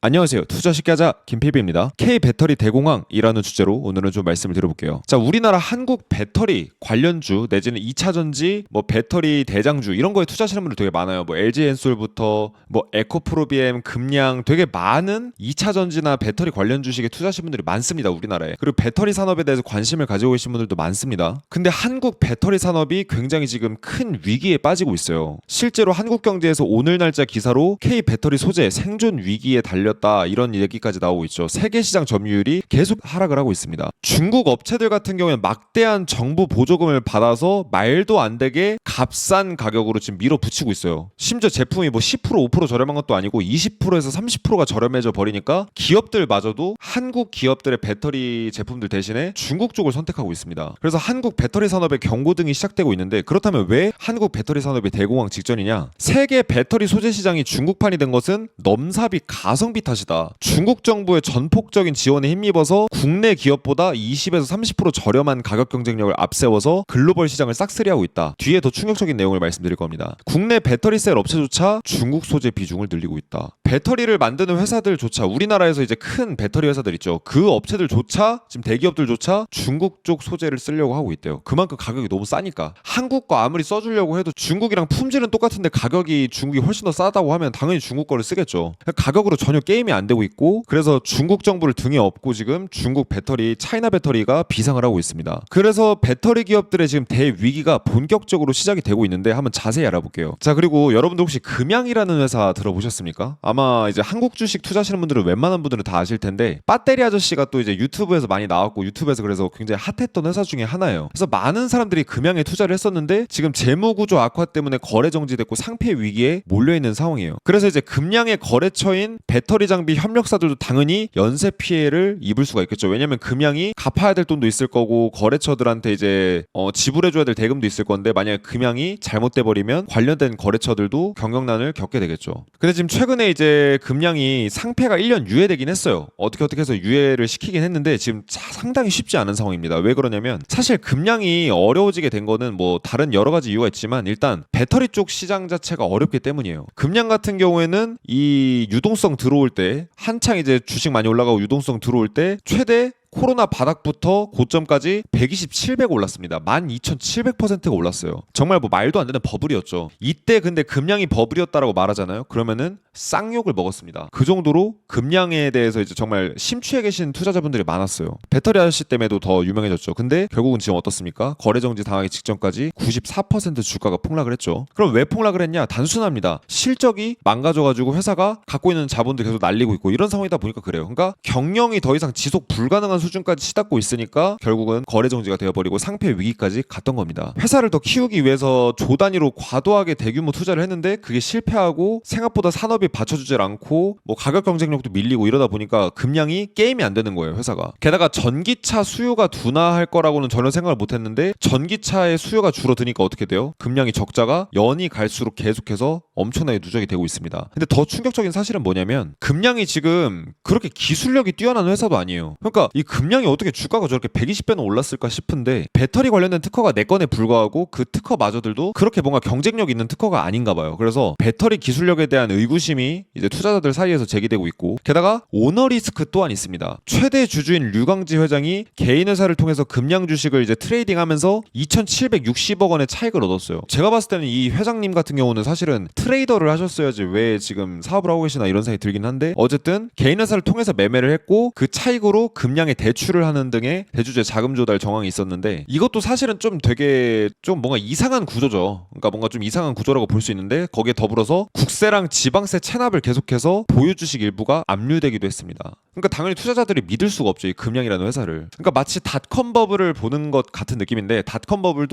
안녕하세요. 투자 쉽게 하자 김필비입니다. K배터리 대공황이라는 주제로 오늘은 좀 말씀을 드려볼게요. 자, 우리나라 한국 배터리 관련주 내지는 2차전지, 배터리 대장주 이런 거에 투자하시는 분들 되게 많아요. LG엔솔부터 에코프로비엠, 금양 되게 많은 2차전지나 배터리 관련 주식에 투자하시는 분들이 많습니다. 우리나라에. 그리고 배터리 산업에 대해서 관심을 가지고 계신 분들도 많습니다. 근데 한국 배터리 산업이 굉장히 지금 큰 위기에 빠지고 있어요. 실제로 한국 경제에서 오늘 날짜 기사로 K배터리 소재 생존 위기에 달렸다 이런 얘기까지 나오고 있죠. 세계 시장 점유율이 계속 하락을 하고 있습니다. 중국 업체들 같은 경우에는 막대한 정부 보조금을 받아서 말도 안 되게 값싼 가격으로 지금 밀어붙이고 있어요. 심지어 제품이 10% 5% 저렴한 것도 아니고 20%에서 30%가 저렴해져 버리니까 기업들마저도 한국 기업들의 배터리 제품들 대신에 중국 쪽을 선택하고 있습니다. 그래서 한국 배터리 산업의 경고등이 시작되고 있는데, 그렇다면 왜 한국 배터리 산업이 대공황 직전이냐? 세계 배터리 소재 시장이 중국판이 된 것은 넘사비 가성비 탓이다. 중국 정부의 전폭적인 지원에 힘입어서 국내 기업보다 20에서 30% 저렴한 가격 경쟁력을 앞세워서 글로벌 시장을 싹쓸이하고 있다. 뒤에 더 충격적인 내용을 말씀드릴 겁니다. 국내 배터리 셀 업체조차 중국 소재 비중을 늘리고 있다. 배터리를 만드는 회사들조차, 우리나라에서 이제 큰 배터리 회사들 있죠. 그 업체들조차, 지금 대기업들조차 중국 쪽 소재를 쓰려고 하고 있대요. 그만큼 가격이 너무 싸니까. 한국 거 아무리 써주려고 해도 중국이랑 품질은 똑같은데 가격이 중국이 훨씬 더 싸다고 하면 당연히 중국 거를 쓰겠죠. 가격으로 전혀 게임이 안 되고 있고, 그래서 중국 정부를 등에 업고 지금 중국 배터리, 차이나 배터리가 비상을 하고 있습니다. 그래서 배터리 기업들의 지금 대위기가 본격적으로 시작이 되고 있는데 한번 자세히 알아볼게요. 자, 그리고 여러분들 혹시 금양이라는 회사 들어보셨습니까? 아마 이제 한국 주식 투자하시는 분들은 웬만한 분들은 다 아실 텐데, 배터리 아저씨가 또 이제 유튜브에서 많이 나왔고, 유튜브에서 그래서 굉장히 핫했던 회사 중에 하나예요. 그래서 많은 사람들이 금양에 투자를 했었는데 지금 재무구조 악화 때문에 거래 정지됐고 상폐 위기에 몰려있는 상황이에요. 그래서 이제 금양의 거래처인 배터리 장비 협력사들도 당연히 연쇄 피해를 입을 수가 있겠죠. 왜냐면 금양이 갚아야 될 돈도 있을 거고, 거래처들한테 이제 지불해줘야 될 대금도 있을 건데, 만약에 금양이 잘못돼 버리면 관련된 거래처들도 경영난을 겪게 되겠죠. 근데 지금 최근에 이제 금양이 상폐가 1년 유예되긴 했어요. 어떻게 해서 유예를 시키긴 했는데 지금 상당히 쉽지 않은 상황입니다. 왜 그러냐면, 사실 금양이 어려워지게 된 거는 다른 여러 가지 이유가 있지만, 일단 배터리 쪽 시장 자체가 어렵기 때문이에요. 금양 같은 경우에는 이 유동성 들어올 때, 한창 이제 주식 많이 올라가고 유동성 들어올 때 최대 코로나 바닥부터 고점까지 127배 올랐습니다. 12,700%가 올랐어요. 정말 말도 안 되는 버블이었죠. 이때 근데 금양이 버블이었다라고 말하잖아요. 그러면은 쌍욕을 먹었습니다. 그 정도로 금양에 대해서 이제 정말 심취해 계신 투자자분들이 많았어요. 배터리 아저씨 때문에도 더 유명해졌죠. 근데 결국은 지금 어떻습니까? 거래 정지 당하기 직전까지 94% 주가가 폭락을 했죠. 그럼 왜 폭락을 했냐? 단순합니다. 실적이 망가져가지고 회사가 갖고 있는 자본들 계속 날리고 있고 이런 상황이다 보니까 그래요. 그러니까 경영이 더 이상 지속 불가능한 수준까지 치닫고 있으니까 결국은 거래 정지가 되어버리고 상폐 위기까지 갔던 겁니다. 회사를 더 키우기 위해서 조 단위로 과도하게 대규모 투자를 했는데 그게 실패하고 생각보다 산업이 받쳐주질 않고 가격 경쟁력도 밀리고 이러다 보니까 금양이 게임이 안 되는 거예요, 회사가. 게다가 전기차 수요가 둔화할 거라고는 전혀 생각을 못 했는데 전기차의 수요가 줄어드니까 어떻게 돼요? 금양이 적자가 연이 갈수록 계속해서 엄청나게 누적이 되고 있습니다. 근데 더 충격적인 사실은 뭐냐면, 금양이 지금 그렇게 기술력이 뛰어난 회사도 아니에요. 그러니까 이 금양이 어떻게 주가가 저렇게 120배는 올랐을까 싶은데, 배터리 관련된 특허가 4건에 불과하고 그 특허마저들도 그렇게 뭔가 경쟁력 있는 특허가 아닌가 봐요. 그래서 배터리 기술력에 대한 의구심이 이제 투자자들 사이에서 제기되고 있고, 게다가 오너 리스크 또한 있습니다. 최대 주주인 류광지 회장이 개인 회사를 통해서 금양 주식을 이제 트레이딩하면서 2,760억 원의 차익을 얻었어요. 제가 봤을 때는 이 회장님 같은 경우는 사실은 트레이더를 하셨어야지 왜 지금 사업을 하고 계시나 이런 생각이 들긴 한데, 어쨌든 개인 회사를 통해서 매매를 했고 그 차익으로 금양에 대출을 하는 등의 대주주의 자금 조달 정황이 있었는데, 이것도 사실은 좀 되게 좀 뭔가 이상한 구조죠. 그러니까 뭔가 좀 이상한 구조라고 볼 수 있는데, 거기에 더불어서 국세랑 지방세 체납을 계속해서 보유 주식 일부가 압류되기도 했습니다. 그러니까 당연히 투자자들이 믿을 수가 없죠, 이 금양이라는 회사를. 그러니까 마치 닷컴 버블을 보는 것 같은 느낌인데, 닷컴 버블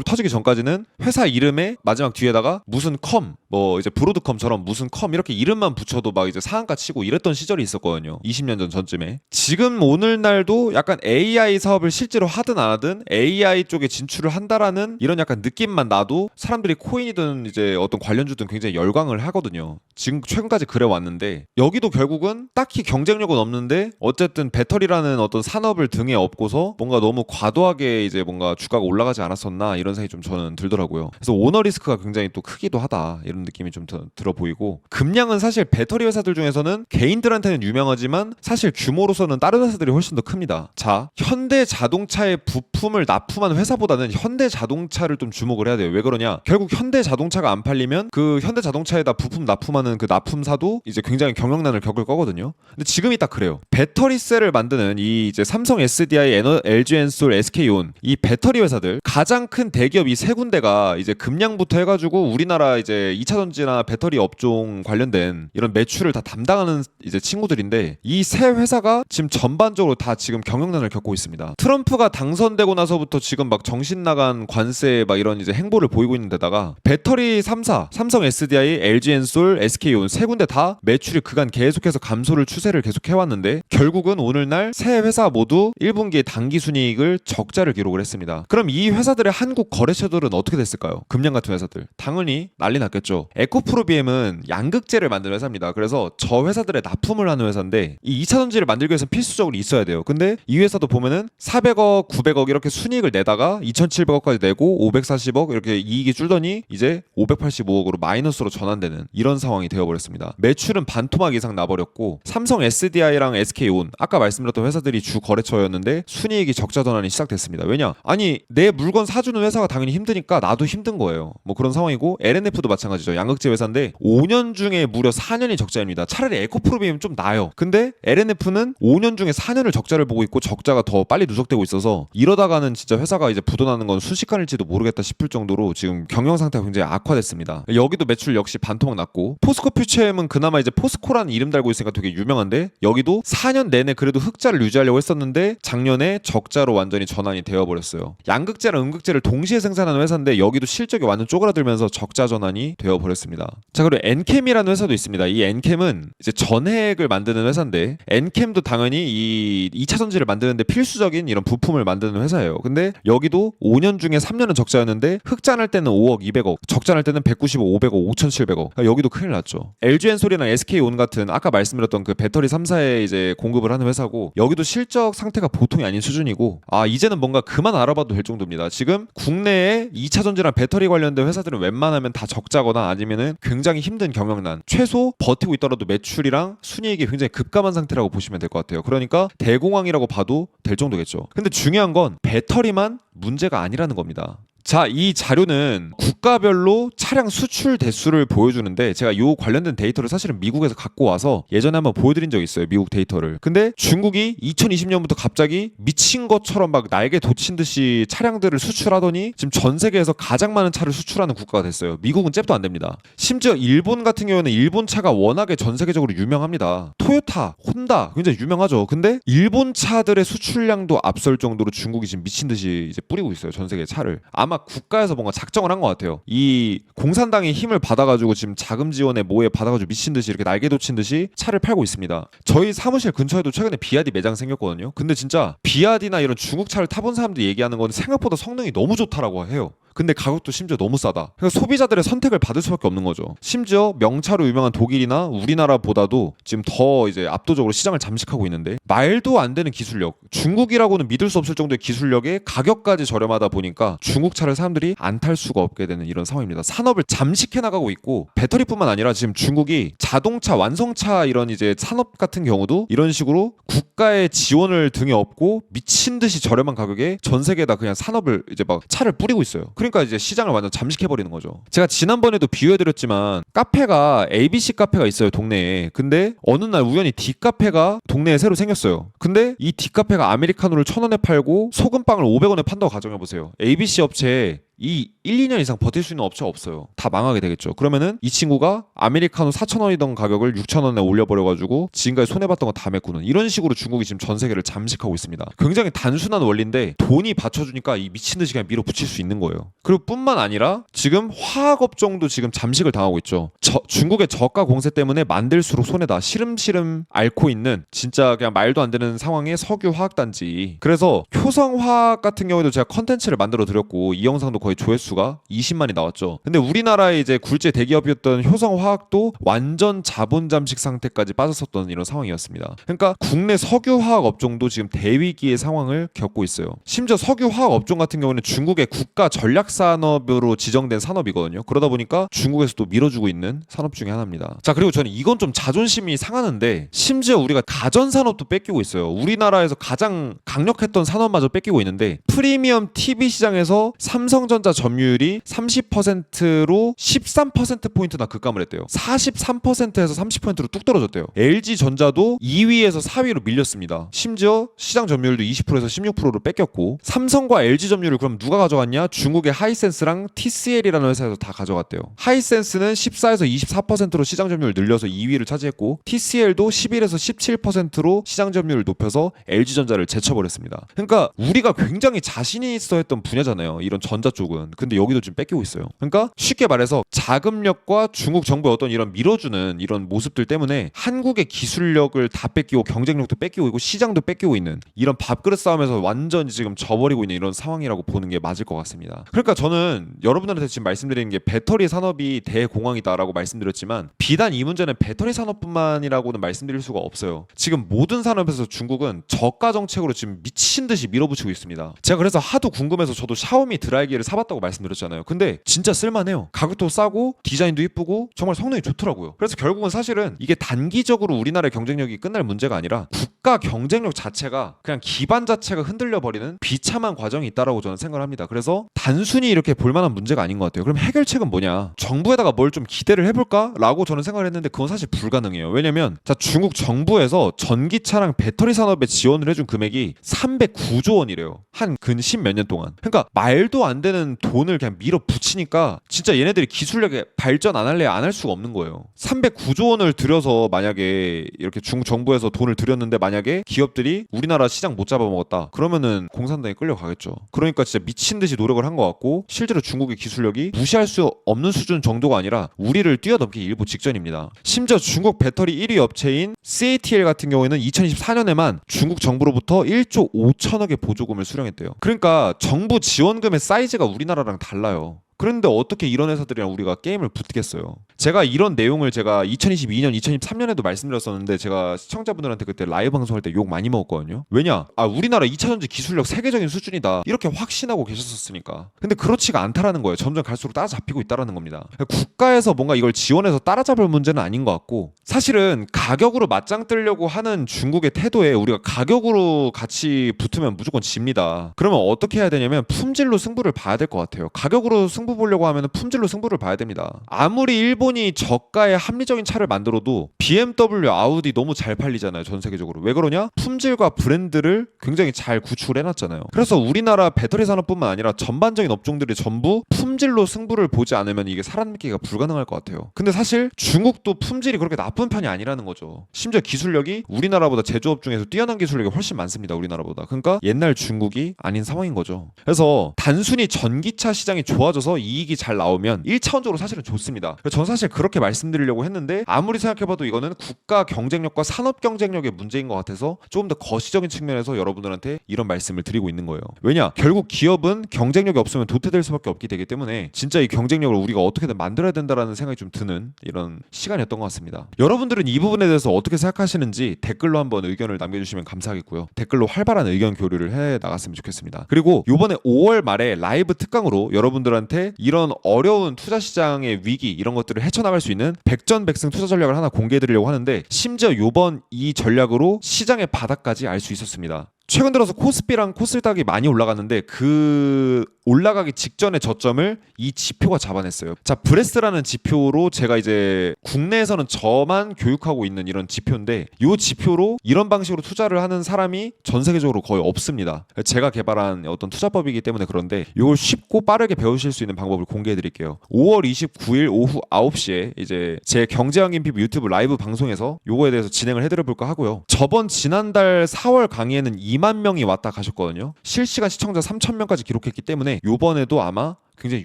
터지기 전까지는 회사 이름에 마지막 뒤에다가 무슨 컴, 이제 브로드컴처럼 무슨 컴 이렇게 이름만 붙여도 막 이제 상한가 치고 이랬던 시절이 있었거든요. 20년 전쯤에. 지금 오늘날도 약간 AI 사업을 실제로 하든 안 하든 AI 쪽에 진출을 한다라는 이런 약간 느낌만 나도 사람들이 코인이든 이제 어떤 관련주든 굉장히 열광을 하거든요. 지금 최근까지 그래 왔는데, 여기도 결국은 딱히 경쟁력을 적은 없는데 어쨌든 배터리라는 어떤 산업을 등에 업고서 뭔가 너무 과도하게 이제 뭔가 주가가 올라가지 않았었나 이런 생각이 좀 저는 들더라고요. 그래서 오너 리스크가 굉장히 또 크기도 하다 이런 느낌이 좀 들어 보이고, 금량은 사실 배터리 회사들 중에서는 개인들한테는 유명하지만 사실 규모로서는 다른 회사들이 훨씬 더 큽니다. 자, 현대 자동차의 부품을 납품하는 회사보다는 현대 자동차를 좀 주목을 해야 돼요. 왜 그러냐? 결국 현대 자동차가 안 팔리면 그 현대 자동차에다 부품 납품하는 그 납품사도 이제 굉장히 경영난을 겪을 거거든요. 근데 지금이 딱 그래요. 배터리 셀을 만드는 이 이제 삼성 SDI, LG 엔솔, SK온 이 배터리 회사들 가장 큰 대기업 이 세 군데가 이제 금량부터 해가지고 우리나라 이제 2차 전지나 배터리 업종 관련된 이런 매출을 다 담당하는 이제 친구들인데, 이 세 회사가 지금 전반적으로 다 지금 경영난을 겪고 있습니다. 트럼프가 당선되고 나서부터 지금 막 정신 나간 관세 막 이런 이제 행보를 보이고 있는 데다가 배터리 3사 삼성 SDI, LG 엔솔, SK온 세 군데 다 매출이 그간 계속해서 감소를 추세를 계속 해왔는데 결국은 오늘날 세 회사 모두 1분기에 당기순이익을 적자를 기록을 했습니다. 그럼 이 회사들의 한국 거래처들은 어떻게 됐을까요? 금량 같은 회사들 당연히 난리 났겠죠. 에코프로비엠은 양극재를 만드는 회사입니다. 그래서 저 회사들의 납품을 하는 회사인데 이 2차전지를 만들기 위해서 필수적으로 있어야 돼요. 근데 이 회사도 보면은 400억, 900억 이렇게 순이익을 내다가 2,700억까지 내고 540억 이렇게 이익이 줄더니 이제 585억으로 마이너스로 전환되는 이런 상황이 되어버렸습니다. 매출은 반토막 이상 나버렸고, 삼성 SDI랑 SK온 아까 말씀드렸던 회사들이 주 거래처였는데 순이익이 적자 전환이 시작됐습니다. 왜냐? 아니 내 물건 사주는 회사가 당연히 힘드니까 나도 힘든 거예요. 뭐 그런 상황이고, LNF도 마찬가지죠. 양극재 회사인데 5년 중에 무려 4년이 적자입니다. 차라리 에코프로비엠은 좀 나아요. 근데 LNF는 5년 중에 4년을 적자를 보고 있고 적자가 더 빨리 누적되고 있어서 이러다가는 진짜 회사가 이제 부도나는 건 순식간일지도 모르겠다 싶을 정도로 지금 경영 상태가 굉장히 악화됐습니다. 여기도 매출 역시 반토막 났고, 포스코 퓨처엠은 그나마 이제 포스코라는 이름 달고 있으니까 되게 유명한데 여기도 4년 내내 그래도 흑자를 유지하려고 했었는데 작년에 적자로 완전히 전환이 되어버렸어요. 양극재랑 음극재를 동시에 생산하는 회사인데 여기도 실적이 완전 쪼그라들면서 적자 전환이 되어버렸습니다. 자, 그리고 엔캠이라는 회사도 있습니다. 이 엔캠은 이제 전해액을 만드는 회사인데 엔캠도 당연히 이 2차 전지를 만드는데 필수적인 이런 부품을 만드는 회사예요. 근데 여기도 5년 중에 3년은 적자였는데 흑자 날 때는 5억, 200억, 적자 날 때는 195, 500억, 5,700억. 그러니까 여기도 큰일 났죠. LG엔솔이랑 SK온 같은 아까 말씀드렸던 그 배터리 3사에 이제 공급을 하는 회사고, 여기도 실적 상태가 보통이 아닌 수준이고, 이제는 뭔가 그만 알아봐도 될 정도입니다. 지금 국내에 2차 전지랑 배터리 관련된 회사들은 웬만하면 다 적자거나 아니면은 굉장히 힘든 경영난, 최소 버티고 있더라도 매출이랑 순이익이 굉장히 급감한 상태라고 보시면 될 것 같아요. 그러니까 대공황이라고 봐도 될 정도겠죠. 근데 중요한 건 배터리만 문제가 아니라는 겁니다. 자, 이 자료는 국가별로 차량 수출 대수를 보여주는데 제가 요 관련된 데이터를 사실은 미국에서 갖고 와서 예전에 한번 보여드린 적이 있어요. 미국 데이터를. 근데 중국이 2020년부터 갑자기 미친 것처럼 막 날개 돋친 듯이 차량들을 수출하더니 지금 전 세계에서 가장 많은 차를 수출하는 국가가 됐어요. 미국은 잽도 안 됩니다. 심지어 일본 같은 경우에는 일본 차가 워낙에 전 세계적으로 유명합니다. 토요타, 혼다 굉장히 유명하죠. 근데 일본 차들의 수출량도 앞설 정도로 중국이 지금 미친 듯이 이제 뿌리고 있어요. 전 세계 차를. 아마 국가에서 뭔가 작정을 한 것 같아요. 이 공산당이 힘을 받아가지고 지금 자금 지원에 뭐에 받아가지고 미친 듯이 이렇게 날개 돋친 듯이 차를 팔고 있습니다. 저희 사무실 근처에도 최근에 비아디 매장 생겼거든요. 근데 진짜 비아디나 이런 중국 차를 타본 사람들이 얘기하는 건 생각보다 성능이 너무 좋다라고 해요. 근데 가격도 심지어 너무 싸다. 그러니까 소비자들의 선택을 받을 수밖에 없는 거죠. 심지어 명차로 유명한 독일이나 우리나라보다도 지금 더 이제 압도적으로 시장을 잠식하고 있는데 말도 안 되는 기술력, 중국이라고는 믿을 수 없을 정도의 기술력에 가격까지 저렴하다 보니까 중국 차를 사람들이 안 탈 수가 없게 되는 이런 상황입니다. 산업을 잠식해 나가고 있고, 배터리뿐만 아니라 지금 중국이 자동차, 완성차 이런 이제 산업 같은 경우도 이런 식으로 국가의 지원을 등에 업고 미친 듯이 저렴한 가격에 전 세계에다 그냥 산업을 이제 막 차를 뿌리고 있어요. 그러니까 이제 시장을 완전 잠식해버리는 거죠. 제가 지난번에도 비유해드렸지만 카페가 ABC 카페가 있어요, 동네에. 근데 어느 날 우연히 D카페가 동네에 새로 생겼어요. 근데 이 D카페가 아메리카노를 1,000원에 팔고 소금빵을 500원에 판다고 가정해보세요. ABC 업체에 이 1, 2년 이상 버틸 수 있는 업체가 없어요. 다 망하게 되겠죠. 그러면은 이 친구가 아메리카노 4,000원이던 가격을 6,000원에 올려버려가지고 지금까지 손해봤던 거 다 메꾸는 이런 식으로 중국이 지금 전 세계를 잠식하고 있습니다. 굉장히 단순한 원리인데 돈이 받쳐주니까 이 미친듯이 그냥 밀어붙일 수 있는 거예요. 그리고 뿐만 아니라 지금 화학업종도 지금 잠식을 당하고 있죠. 중국의 저가 공세 때문에 만들수록 손해다. 시름시름 앓고 있는 진짜 그냥 말도 안 되는 상황의 석유화학단지. 그래서 효성화학 같은 경우에도 제가 컨텐츠를 만들어 드렸고 이 영상도 거의 거의 조회수가 20만이 나왔죠. 근데 우리나라의 이제 굴제 대기업이었던 효성화학도 완전 자본 잠식 상태까지 빠졌었던 이런 상황이었습니다. 그러니까 국내 석유화학 업종도 지금 대위기의 상황을 겪고 있어요. 심지어 석유화학 업종 같은 경우는 중국의 국가 전략 산업으로 지정된 산업이거든요. 그러다 보니까 중국에서도 밀어주고 있는 산업 중에 하나입니다. 자, 그리고 저는 이건 좀 자존심이 상하는데 심지어 우리가 가전 산업도 뺏기고 있어요. 우리나라에서 가장 강력했던 산업마저 뺏기고 있는데 프리미엄 TV 시장에서 삼성전자 점유율이 30%로 13%포인트나 급감을 했대요. 43%에서 30%로 뚝 떨어졌대요. LG전자도 2위에서 4위로 밀렸습니다. 심지어 시장 점유율도 20%에서 16%로 뺏겼고 삼성과 LG 점유율을 그럼 누가 가져갔냐? 중국의 하이센스랑 TCL이라는 회사에서 다 가져갔대요. 하이센스는 14에서 24%로 시장 점유율 늘려서 2위를 차지했고 TCL도 11에서 17%로 시장 점유율을 높여서 LG전자를 제쳐버렸습니다. 그러니까 우리가 굉장히 자신이 있어 했던 분야잖아요. 이런 전자 쪽은. 근데 여기도 지금 뺏기고 있어요. 그러니까 쉽게 말해서 자금력과 중국 정부의 어떤 이런 밀어주는 이런 모습들 때문에 한국의 기술력을 다 뺏기고 경쟁력도 뺏기고 있고 시장도 뺏기고 있는 이런 밥그릇 싸움에서 완전히 지금 져버리고 있는 이런 상황이라고 보는 게 맞을 것 같습니다. 그러니까 저는 여러분들한테 지금 말씀드리는 게 배터리 산업이 대공황이다라고 말씀드렸지만 비단 이 문제는 배터리 산업뿐만이라고는 말씀드릴 수가 없어요. 지금 모든 산업에서 중국은 저가 정책으로 지금 미친 듯이 밀어붙이고 있습니다. 제가 그래서 하도 궁금해서 저도 샤오미 드라이기를 사봤다고 말씀드렸잖아요. 근데 진짜 쓸만해요. 가격도 싸고 디자인도 이쁘고 정말 성능이 좋더라고요. 그래서 결국은 사실은 이게 단기적으로 우리나라의 경쟁력이 끝날 문제가 아니라 국가 경쟁력 자체가 그냥 기반 자체가 흔들려 버리는 비참한 과정이 있다라고 저는 생각을 합니다. 그래서 단순히 이렇게 볼만한 문제가 아닌 것 같아요. 그럼 해결책은 뭐냐? 정부에다가 뭘 좀 기대를 해볼까라고 저는 생각을 했는데 그건 사실 불가능해요. 왜냐면 자, 중국 정부에서 전기차랑 배터리 산업에 지원을 해준 금액이 309조 원이래요. 한 근 10몇 년 동안. 그러니까 말도 안 되는 돈을 그냥 밀어붙이니까 진짜 얘네들이 기술력에 발전 안 할래 안 할 수가 없는 거예요. 309조 원을 들여서 만약에 이렇게 중국 정부에서 돈을 들였는데 만약에 기업들이 우리나라 시장 못 잡아먹었다. 그러면은 공산당에 끌려가겠죠. 그러니까 진짜 미친 듯이 노력을 한 것 같고 실제로 중국의 기술력이 무시할 수 없는 수준 정도가 아니라 우리를 뛰어넘기 일보 직전입니다. 심지어 중국 배터리 1위 업체인 CATL 같은 경우에는 2024년에만 중국 정부로부터 1조 5천억의 보조금을 수령했대요. 그러니까 정부 지원금의 사이즈가 우리나라랑 달라요. 그런데 어떻게 이런 회사들이랑 우리가 게임을 붙겠어요? 제가 이런 내용을 제가 2022년, 2023년에도 말씀드렸었는데 제가 시청자분들한테 그때 라이브 방송할 때 욕 많이 먹었거든요. 왜냐? 우리나라 2차전지 기술력 세계적인 수준이다. 이렇게 확신하고 계셨었으니까. 근데 그렇지가 않다라는 거예요. 점점 갈수록 따라잡히고 있다라는 겁니다. 국가에서 뭔가 이걸 지원해서 따라잡을 문제는 아닌 것 같고 사실은 가격으로 맞짱 뜨려고 하는 중국의 태도에 우리가 가격으로 같이 붙으면 무조건 집니다. 그러면 어떻게 해야 되냐면 품질로 승부를 봐야 될 것 같아요. 가격으로 승부 보려고 하면 품질로 승부를 봐야 됩니다. 아무리 일본이 저가의 합리적인 차를 만들어도 BMW, 아우디 너무 잘 팔리잖아요. 전 세계적으로. 왜 그러냐? 품질과 브랜드를 굉장히 잘 구축해놨잖아요. 그래서 우리나라 배터리 산업뿐만 아니라 전반적인 업종들이 전부 품질로 승부를 보지 않으면 이게 살아남기가 불가능할 것 같아요. 근데 사실 중국도 품질이 그렇게 나쁜 편이 아니라는 거죠. 심지어 기술력이 우리나라보다 제조업 중에서 뛰어난 기술력이 훨씬 많습니다. 우리나라보다. 그러니까 옛날 중국이 아닌 상황인 거죠. 그래서 단순히 전기차 시장이 좋아져서 이익이 잘 나오면 1차원적으로 사실은 좋습니다. 전 사실 그렇게 말씀드리려고 했는데 아무리 생각해봐도 이거는 국가 경쟁력과 산업 경쟁력의 문제인 것 같아서 조금 더 거시적인 측면에서 여러분들한테 이런 말씀을 드리고 있는 거예요. 왜냐? 결국 기업은 경쟁력이 없으면 도태될 수밖에 없기 되기 때문에 진짜 이 경쟁력을 우리가 어떻게든 만들어야 된다라는 생각이 좀 드는 이런 시간이었던 것 같습니다. 여러분들은 이 부분에 대해서 어떻게 생각하시는지 댓글로 한번 의견을 남겨주시면 감사하겠고요. 댓글로 활발한 의견 교류를 해 나갔으면 좋겠습니다. 그리고 이번에 5월 말에 라이브 특강으로 여러분들한테 이런 어려운 투자 시장의 위기 이런 것들을 헤쳐나갈 수 있는 백전백승 투자 전략을 하나 공개해드리려고 하는데 심지어 이번 이 전략으로 시장의 바닥까지 알 수 있었습니다. 최근 들어서 코스피랑 코스닥이 많이 올라갔는데 그 올라가기 직전의 저점을 이 지표가 잡아냈어요. 자, 브레스라는 지표로 제가 이제 국내에서는 저만 교육하고 있는 이런 지표인데 이 지표로 이런 방식으로 투자를 하는 사람이 전 세계적으로 거의 없습니다. 제가 개발한 어떤 투자법이기 때문에 그런데 이걸 쉽고 빠르게 배우실 수 있는 방법을 공개해 드릴게요. 5월 29일 오후 9시에 이제 제 경제왕님 피부 유튜브 라이브 방송에서 요거에 대해서 진행을 해드려 볼까 하고요. 지난달 4월 강의에는 2만 명이 왔다 가셨거든요. 실시간 시청자 3,000명까지 기록했기 때문에 요번에도 아마 굉장히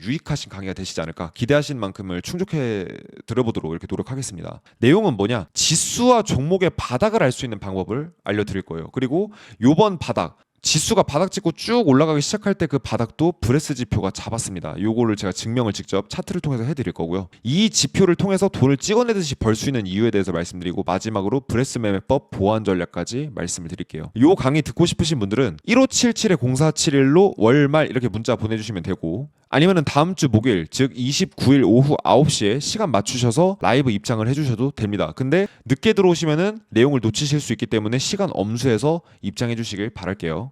유익하신 강의가 되시지 않을까 기대하신 만큼을 충족해 드려보도록 이렇게 노력하겠습니다. 내용은 뭐냐? 지수와 종목의 바닥을 알 수 있는 방법을 알려드릴 거예요. 그리고 요번 바닥 지수가 바닥 찍고 쭉 올라가기 시작할 때 그 바닥도 브레스 지표가 잡았습니다. 요거를 제가 증명을 직접 차트를 통해서 해드릴 거고요. 이 지표를 통해서 돈을 찍어내듯이 벌 수 있는 이유에 대해서 말씀드리고 마지막으로 브레스 매매법 보완 전략까지 말씀을 드릴게요. 요 강의 듣고 싶으신 분들은 1577-0471로 월말 이렇게 문자 보내주시면 되고, 아니면은 다음 주 목요일 즉 29일 오후 9시에 시간 맞추셔서 라이브 입장을 해주셔도 됩니다. 근데 늦게 들어오시면은 내용을 놓치실 수 있기 때문에 시간 엄수해서 입장해 주시길 바랄게요.